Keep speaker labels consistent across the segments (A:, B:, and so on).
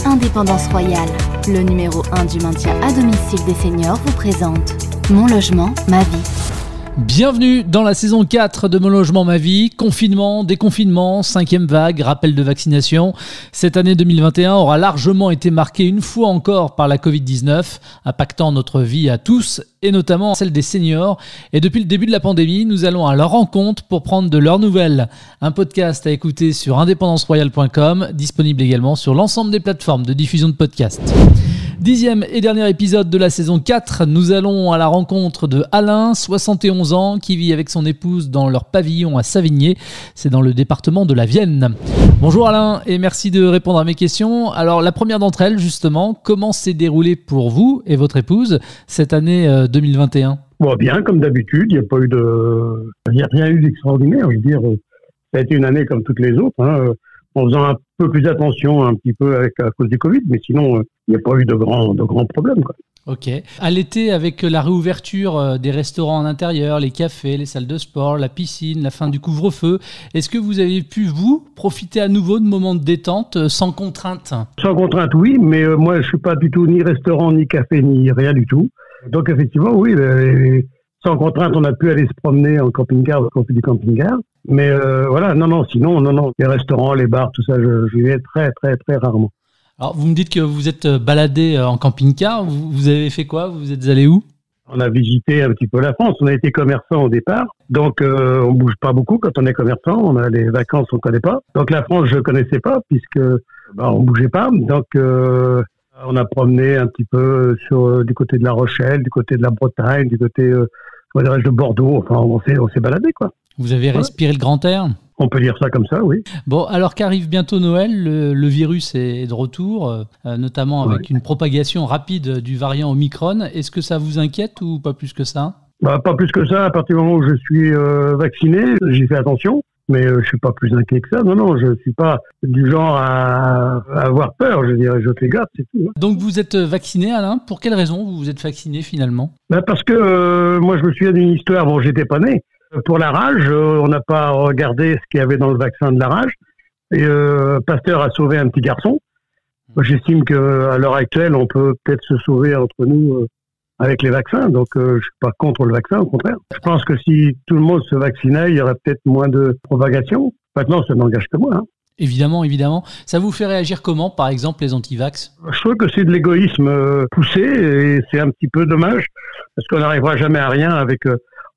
A: Indépendance Royale, le numéro 1 du maintien à domicile des seniors, vous présente Mon logement, ma vie.
B: Bienvenue dans la saison 4 de Mon logement, ma vie. Confinement, déconfinement, 5e vague, rappel de vaccination. Cette année 2021 aura largement été marquée une fois encore par la Covid-19, impactant notre vie à tous et notamment celle des seniors. Et depuis le début de la pandémie, nous allons à leur rencontre pour prendre de leurs nouvelles. Un podcast à écouter sur indépendanceroyale.com, disponible également sur l'ensemble des plateformes de diffusion de podcasts. 10e et dernier épisode de la saison 4, nous allons à la rencontre de Alain, 71 ans, qui vit avec son épouse dans leur pavillon à Savigné. C'est dans le département de la Vienne. Bonjour Alain et merci de répondre à mes questions. Alors la première d'entre elles justement, comment s'est déroulée pour vous et votre épouse cette année 2021 ?
C: Bon, bien, comme d'habitude, il n'y a rien eu d'extraordinaire. Je veux dire, ça a été une année comme toutes les autres, en faisant un peu plus attention un petit peu à cause du Covid, mais sinon, il n'y a pas eu de grands problèmes, quoi.
B: Ok. À l'été, avec la réouverture des restaurants en intérieur, les cafés, les salles de sport, la piscine, la fin du couvre-feu, est-ce que vous avez pu, vous, profiter à nouveau de moments de détente sans contrainte ?
C: Sans contrainte, oui, mais moi, je ne suis pas du tout ni restaurant, ni café, ni rien du tout. Donc, effectivement, oui, sans contrainte, on a pu aller se promener en camping-car, quand on fait du camping-car. Mais voilà, sinon, les restaurants, les bars, tout ça, je vais très, très, très rarement.
B: Alors, vous me dites que vous êtes baladé en camping-car. Vous avez fait quoi ? Vous êtes allé où ?
C: On a visité un petit peu la France. On a été commerçant au départ. Donc, on bouge pas beaucoup quand on est commerçant. On a les vacances, on connaît pas. Donc, la France, je connaissais pas puisque on bougeait pas. Donc, on a promené un petit peu du côté de La Rochelle, du côté de la Bretagne, du côté de Bordeaux. Enfin, on s'est baladé, quoi.
B: Vous avez respiré le grand air ?
C: On peut dire ça comme ça, oui.
B: Bon, alors qu'arrive bientôt Noël, le virus est de retour, notamment avec une propagation rapide du variant Omicron. Est-ce que ça vous inquiète ou pas plus que ça ?
C: Pas plus que ça. À partir du moment où je suis vacciné, j'y fais attention. Mais je suis pas plus inquiet que ça. Non, je suis pas du genre à avoir peur. Je dirais, je fais gaffe, c'est tout.
B: Donc vous êtes vacciné, Alain ? Pour quelle raison vous êtes vacciné finalement ?
C: Parce que moi, je me souviens d'une histoire. Bon, j'étais pas né. Pour la rage, on n'a pas regardé ce qu'il y avait dans le vaccin de la rage. Et Pasteur a sauvé un petit garçon. J'estime qu'à l'heure actuelle, on peut peut-être se sauver entre nous avec les vaccins. Donc, je suis pas contre le vaccin, au contraire. Je pense que si tout le monde se vaccinait, il y aurait peut-être moins de propagation. Maintenant, ça n'engage que moi.
B: Évidemment. Ça vous fait réagir comment, par exemple, les anti-vax ?
C: Je trouve que c'est de l'égoïsme poussé et c'est un petit peu dommage parce qu'on n'arrivera jamais à rien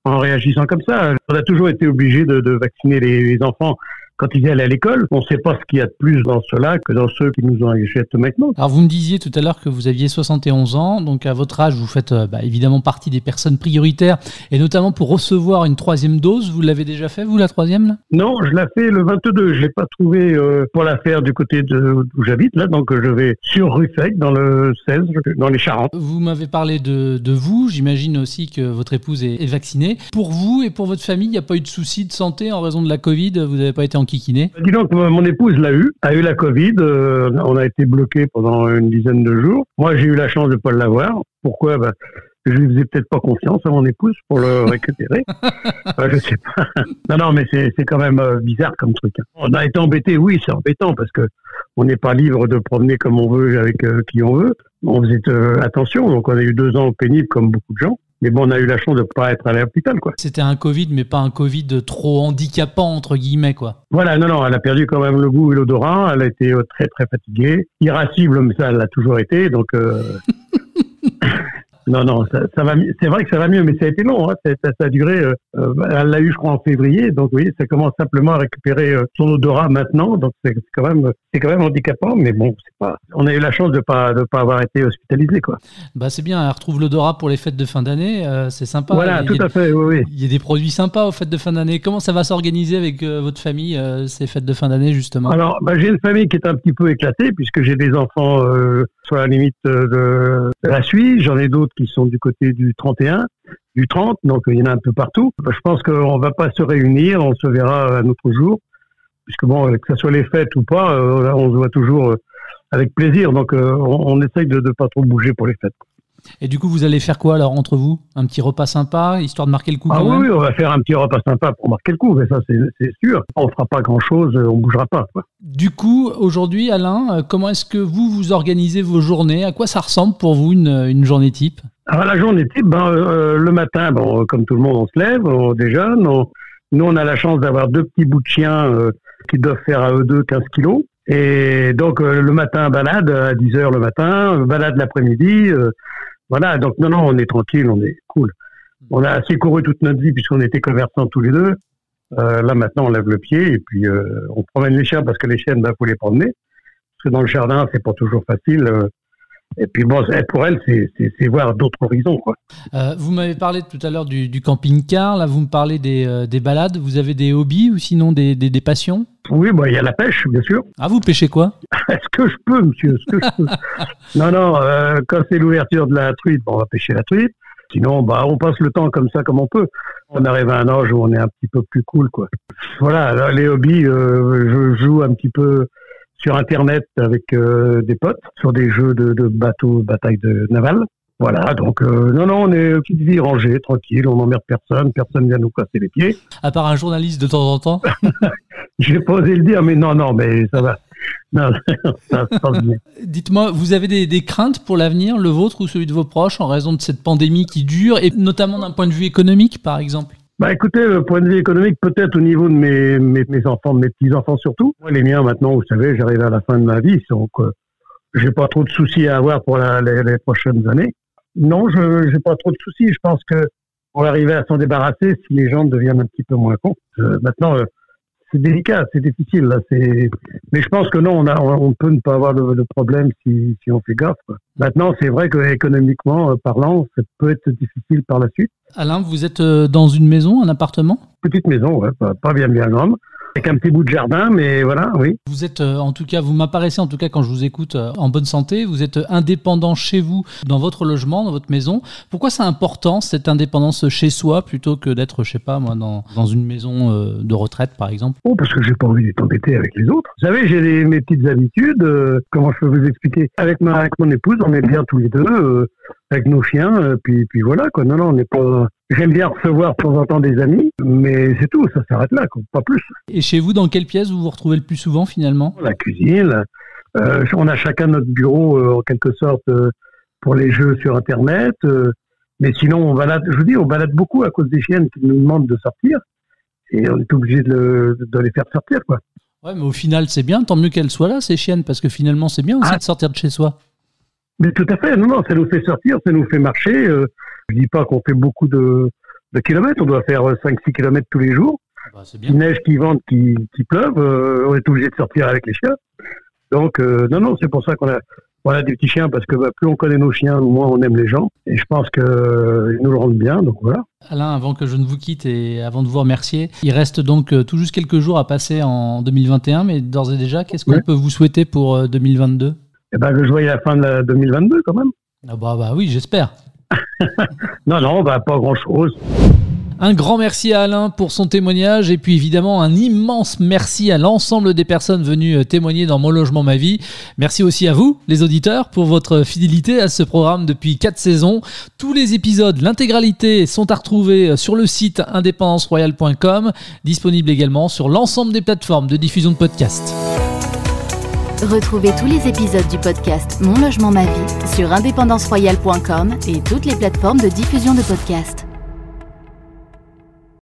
C: en réagissant comme ça. On a toujours été obligé de vacciner les enfants quand ils allaient à l'école. On ne sait pas ce qu'il y a de plus dans cela que dans ceux qui nous ont achètent maintenant.
B: Alors vous me disiez tout à l'heure que vous aviez 71 ans, donc à votre âge vous faites évidemment partie des personnes prioritaires et notamment pour recevoir une 3e dose. Vous l'avez déjà fait vous, la 3e là ?
C: Non, je l'ai fait le 22. Je l'ai pas trouvé pour la faire du côté d'où j'habite là, donc je vais sur Ruffec dans le 16, dans les Charentes.
B: Vous m'avez parlé de vous, j'imagine aussi que votre épouse est vaccinée. Pour vous et pour votre famille, il n'y a pas eu de soucis de santé en raison de la Covid ? Vous n'avez pas été enquiquiné ?
C: Dis donc, mon épouse a eu la Covid. On a été bloqué pendant une dizaine de jours. Moi, j'ai eu la chance de ne pas l'avoir. Pourquoi ? Je lui faisais peut-être pas confiance à mon épouse pour le récupérer. Je sais pas. Non, mais c'est quand même bizarre comme truc. On a été embêtés, oui, c'est embêtant parce que on n'est pas libre de promener comme on veut avec qui on veut. On faisait attention, donc on a eu 2 ans pénibles comme beaucoup de gens. Mais bon, on a eu la chance de ne pas être allé à l'hôpital, quoi.
B: C'était un Covid, mais pas un Covid trop handicapant, entre guillemets, quoi.
C: Voilà, non, elle a perdu quand même le goût et l'odorat. Elle a été très, très fatiguée. Irascible, mais ça, elle l'a toujours été, donc... Non, ça va mieux. C'est vrai que ça va mieux, mais ça a été long. Ça a duré. Elle l'a eu, je crois, en février. Donc, oui, ça commence simplement à récupérer son odorat maintenant. Donc, c'est quand même handicapant. Mais bon, c'est pas. On a eu la chance de pas avoir été hospitalisé, quoi.
B: C'est bien. Elle retrouve l'odorat pour les fêtes de fin d'année. C'est sympa.
C: Voilà, tout à fait. Oui.
B: Il y a des produits sympas aux fêtes de fin d'année. Comment ça va s'organiser avec votre famille ces fêtes de fin d'année justement ?
C: Alors, j'ai une famille qui est un petit peu éclatée puisque j'ai des enfants sur la limite de la Suisse. J'en ai d'autres qui sont du côté du 31, du 30, donc il y en a un peu partout. Je pense qu'on va pas se réunir, on se verra un autre jour, puisque bon, que ce soit les fêtes ou pas, on se voit toujours avec plaisir, donc on essaye de pas trop bouger pour les fêtes.
B: Et du coup, vous allez faire quoi alors entre vous? Un petit repas sympa, histoire de marquer le coup quand même?
C: Oui, on va faire un petit repas sympa pour marquer le coup, mais ça c'est sûr. On fera pas grand-chose, on bougera pas, quoi.
B: Du coup, aujourd'hui, Alain, comment est-ce que vous organisez vos journées? À quoi ça ressemble pour vous une journée type?
C: Alors la journée type, le matin, comme tout le monde, on se lève, on déjeune. Nous, on a la chance d'avoir 2 petits bouts de chiens qui doivent faire à eux deux 15 kilos. Et donc le matin, balade à 10h le matin, balade l'après-midi. Voilà, donc non, on est tranquille, on est cool. On a assez couru toute notre vie puisqu'on était commerçants tous les deux. Là maintenant, on lève le pied et puis on promène les chiens parce que les chiennes, faut les promener. Parce que dans le jardin, c'est pas toujours facile. Et puis bon, pour elle, c'est voir d'autres horizons, quoi.
B: Vous m'avez parlé tout à l'heure du camping-car. Là, vous me parlez des balades. Vous avez des hobbies ou sinon des passions?
C: Oui, il y a la pêche, bien sûr.
B: Ah, vous pêchez quoi?
C: Est-ce que je peux, monsieur? Est-ce que je peux? Non, quand c'est l'ouverture de la truite, on va pêcher la truite. Sinon, on passe le temps comme ça, comme on peut. On arrive à un âge où on est un petit peu plus cool, quoi. Voilà, les hobbies, je joue un petit peu sur Internet avec des potes, sur des jeux de bateaux, bataille de navale. Voilà, donc non, on est une petite vie rangée, tranquille, on n'emmerde personne vient nous casser les pieds.
B: À part un journaliste de temps en temps?
C: J'ai pas osé le dire, mais non, mais ça va. Non, ça se passe bien.
B: Dites-moi, vous avez des craintes pour l'avenir, le vôtre ou celui de vos proches, en raison de cette pandémie qui dure, et notamment d'un point de vue économique, par exemple?
C: Écoutez, point de vue économique, peut-être au niveau de mes enfants, de mes petits-enfants surtout. Moi, les miens, maintenant, vous savez, j'arrive à la fin de ma vie, donc j'ai pas trop de soucis à avoir pour les prochaines années. Non, j'ai pas trop de soucis. Je pense que on va arriver à s'en débarrasser si les gens deviennent un petit peu moins cons. Maintenant, c'est délicat, c'est difficile. Là, mais je pense que non, on peut ne pas avoir de problème si on fait gaffe, quoi. Maintenant, c'est vrai que économiquement parlant, ça peut être difficile par la suite.
B: Alain, vous êtes dans une maison, un appartement?
C: Petite maison, ouais, pas bien grande. Avec un petit bout de jardin, mais voilà, oui.
B: Vous êtes, en tout cas, vous m'apparaissez, en tout cas, quand je vous écoute, en bonne santé. Vous êtes indépendant chez vous, dans votre logement, dans votre maison. Pourquoi c'est important, cette indépendance chez soi, plutôt que d'être, je sais pas, moi, dans une maison de retraite, par exemple?
C: Parce que j'ai pas envie d'être embêté avec les autres. Vous savez, j'ai mes petites habitudes. Comment je peux vous expliquer? Avec mon épouse, on est bien tous les deux, avec nos chiens, puis voilà, quoi. Non, on n'est pas... J'aime bien recevoir de temps en temps des amis, mais c'est tout, ça s'arrête là, quoi, pas plus.
B: Et chez vous, dans quelle pièce vous vous retrouvez le plus souvent, finalement?
C: La cuisine. On a chacun notre bureau, en quelque sorte, pour les jeux sur Internet. Mais sinon, on balade beaucoup à cause des chiennes qui nous demandent de sortir. Et on est obligé de les faire sortir, quoi.
B: Ouais, mais au final, c'est bien, tant mieux qu'elles soient là, ces chiennes, parce que finalement, c'est bien aussi de sortir de chez soi.
C: Mais tout à fait, non, ça nous fait sortir, ça nous fait marcher. Je dis pas qu'on fait beaucoup de kilomètres, on doit faire 5-6 kilomètres tous les jours.
B: C'est bien.
C: Il neige, qui vente, qui pleuve, on est obligé de sortir avec les chiens. Donc, non, c'est pour ça qu'on a des petits chiens, parce que plus on connaît nos chiens, moins on aime les gens. Et je pense qu'ils nous le rendent bien, donc voilà.
B: Alain, avant que je ne vous quitte et avant de vous remercier, il reste donc tout juste quelques jours à passer en 2021, mais d'ores et déjà, qu'est-ce qu'on peut vous souhaiter pour 2022 ?
C: Que je voyais la fin de 2022 quand même.
B: Ah bah oui, j'espère.
C: Non, pas grand-chose.
B: Un grand merci à Alain pour son témoignage et puis évidemment un immense merci à l'ensemble des personnes venues témoigner dans Mon Logement Ma Vie. Merci aussi à vous, les auditeurs, pour votre fidélité à ce programme depuis 4 saisons. Tous les épisodes, l'intégralité, sont à retrouver sur le site independanceroyale.com, disponible également sur l'ensemble des plateformes de diffusion de podcasts.
A: Retrouvez tous les épisodes du podcast Mon Logement Ma Vie sur independanceroyale.com et toutes les plateformes de diffusion de podcasts.